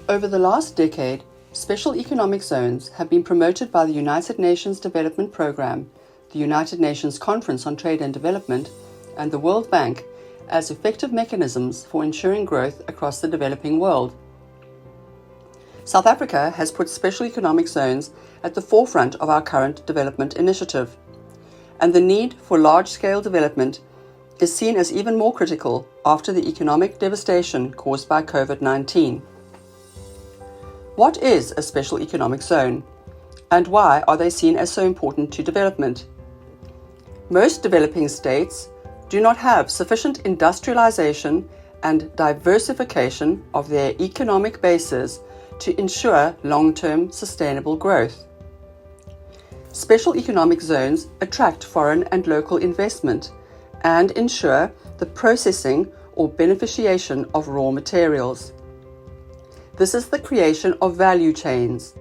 Over the last decade, special economic zones have been promoted by the United Nations Development Programme, the United Nations Conference on Trade and Development, and the World Bank as effective mechanisms for ensuring growth across the developing world. South Africa has put special economic zones at the forefront of our current development initiative, and the need for large-scale development is seen as even more critical after the economic devastation caused by COVID-19. What is a special economic zone, and why are they seen as so important to development? Most developing states do not have sufficient industrialization and diversification of their economic bases to ensure long-term sustainable growth. Special economic zones attract foreign and local investment and ensure the processing or beneficiation of raw materials. This is the creation of value chains.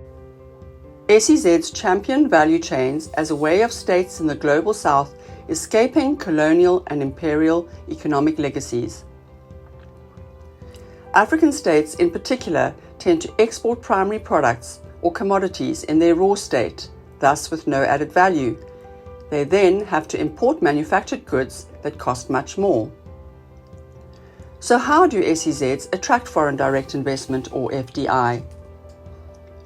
SEZ's champion value chains as a way of states in the global south escaping colonial and imperial economic legacies. African states in particular tend to export primary products or commodities in their raw state, thus with no added value. They then have to import manufactured goods that cost much more. So how do SEZs attract foreign direct investment or FDI?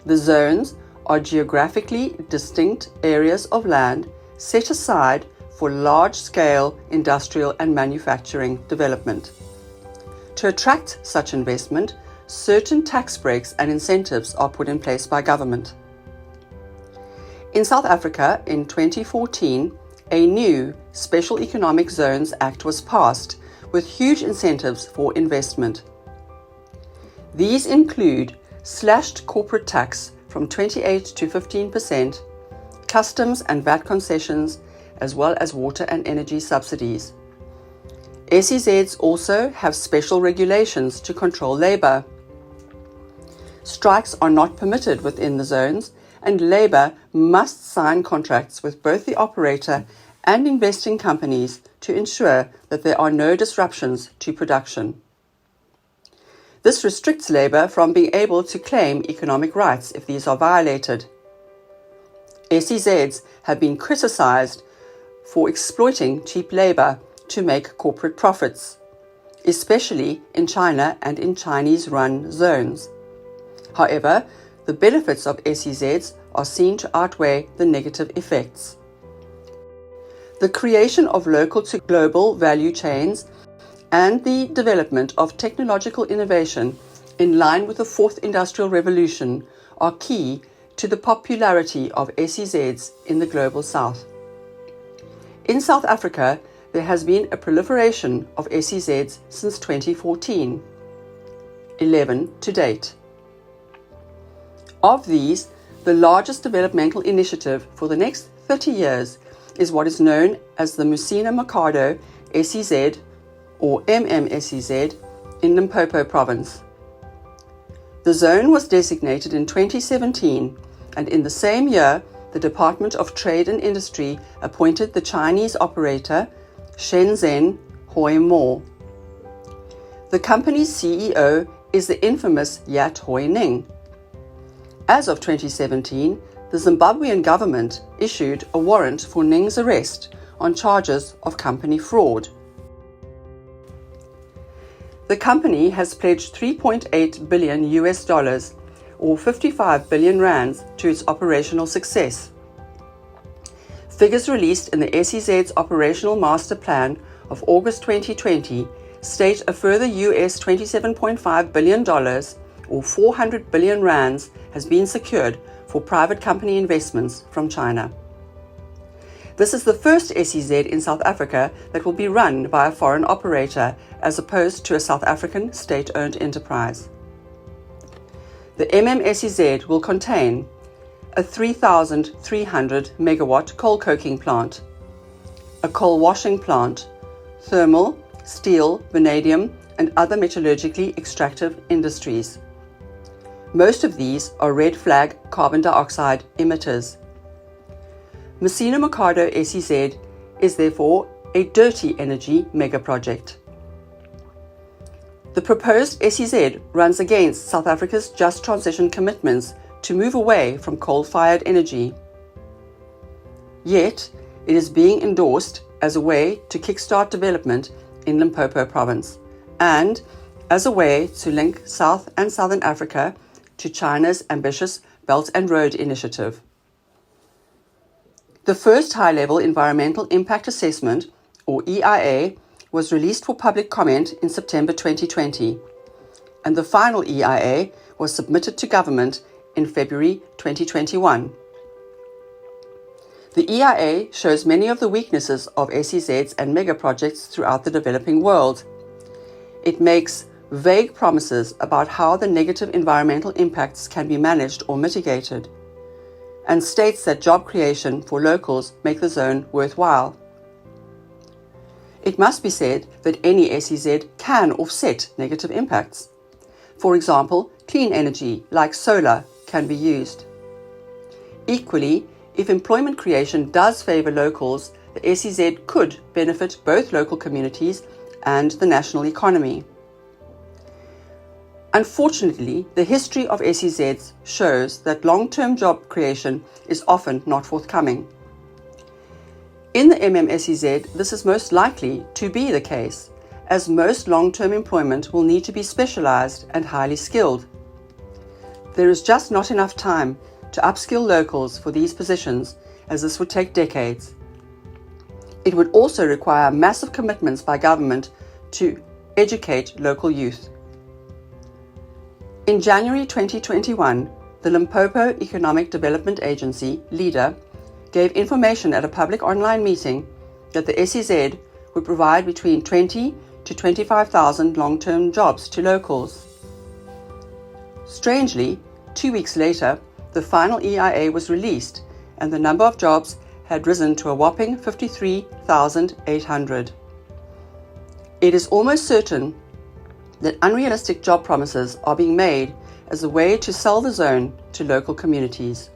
The zones are geographically distinct areas of land set aside for large-scale industrial and manufacturing development. To attract such investment, certain tax breaks and incentives are put in place by government. In South Africa, in 2014, a new Special Economic Zones Act was passed with huge incentives for investment. These include slashed corporate tax from 28 to 15%, customs and VAT concessions, as well as water and energy subsidies. SEZs also have special regulations to control labour. Strikes are not permitted within the zones, and labour must sign contracts with both the operator and investing companies to ensure that there are no disruptions to production. This restricts labour from being able to claim economic rights if these are violated. SEZs have been criticised for exploiting cheap labour to make corporate profits, especially in China and in Chinese-run zones. However, the benefits of SEZs are seen to outweigh the negative effects. The creation of local to global value chains and the development of technological innovation in line with the Fourth Industrial Revolution are key to the popularity of SEZs in the global south. In South Africa, there has been a proliferation of SEZs since 2014, 11 to date. Of these, the largest developmental initiative for the next 30 years is what is known as the Musina Makhado SEZ or MMSEZ in Limpopo province. The zone was designated in 2017, and in the same year, the Department of Trade and Industry appointed the Chinese operator Shenzhen Huimo. The company's CEO is the infamous Yat Hui-ning. As of 2017, the Zimbabwean government issued a warrant for Ning's arrest on charges of company fraud. The company has pledged $3.8 billion or 55 billion rands to its operational success. Figures released in the SEZ's Operational Master Plan of August 2020 state a further US $27.5 billion or 400 billion rands has been secured for private company investments from China. This is the first SEZ in South Africa that will be run by a foreign operator as opposed to a South African state-owned enterprise. The MMSEZ will contain a 3,300 megawatt coal coking plant, a coal washing plant, thermal, steel, vanadium, and other metallurgically extractive industries. Most of these are red flag carbon dioxide emitters. Musina Makhado SEZ is therefore a dirty energy mega project. The proposed SEZ runs against South Africa's just transition commitments to move away from coal-fired energy. Yet, it is being endorsed as a way to kickstart development in Limpopo province and as a way to link South and Southern Africa to China's ambitious Belt and Road Initiative. The first high-level environmental impact assessment, or EIA, was released for public comment in September 2020, and the final EIA was submitted to government in February 2021. The EIA shows many of the weaknesses of SEZs and mega projects throughout the developing world. It makes vague promises about how the negative environmental impacts can be managed or mitigated, and states that job creation for locals make the zone worthwhile. It must be said that any SEZ can offset negative impacts. For example, clean energy like solar can be used. Equally, if employment creation does favour locals, the SEZ could benefit both local communities and the national economy. Unfortunately, the history of SEZs shows that long-term job creation is often not forthcoming. In the MMSEZ, this is most likely to be the case, as most long-term employment will need to be specialised and highly skilled. There is just not enough time to upskill locals for these positions, as this would take decades. It would also require massive commitments by government to educate local youth. In January 2021, the Limpopo Economic Development Agency, LEADER, gave information at a public online meeting that the SEZ would provide between 20 to 25,000 long-term jobs to locals. Strangely, 2 weeks later, the final EIA was released and the number of jobs had risen to a whopping 53,800. It is almost certain that unrealistic job promises are being made as a way to sell the zone to local communities.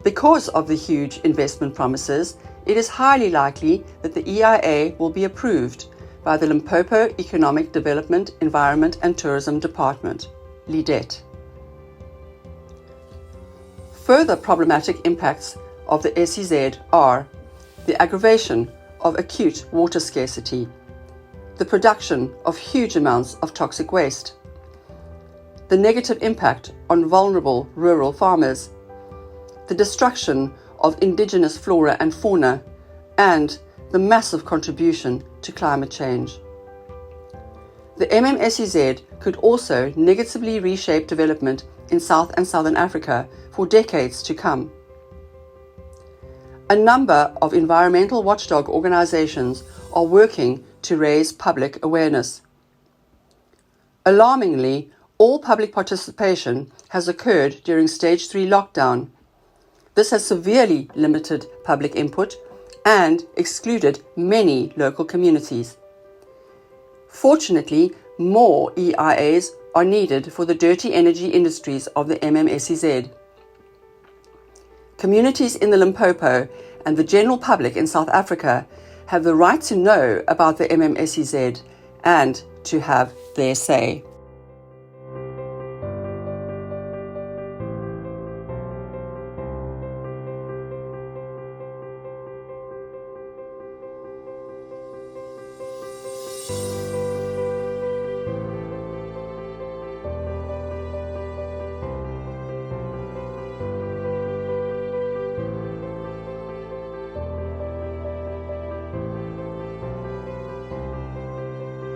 Because of the huge investment promises, it is highly likely that the EIA will be approved by the Limpopo Economic Development, Environment and Tourism Department, LEDET. Further problematic impacts of the SEZ are the aggravation of acute water scarcity, the production of huge amounts of toxic waste, the negative impact on vulnerable rural farmers, the destruction of indigenous flora and fauna, and the massive contribution to climate change. The MMSEZ could also negatively reshape development in South and Southern Africa for decades to come. A number of environmental watchdog organizations are working to raise public awareness. Alarmingly, all public participation has occurred during Stage 3 lockdown. This has severely limited public input and excluded many local communities. Fortunately, more EIAs are needed for the dirty energy industries of the MMSEZ. Communities in the Limpopo and the general public in South Africa have the right to know about the MMSEZ and to have their say.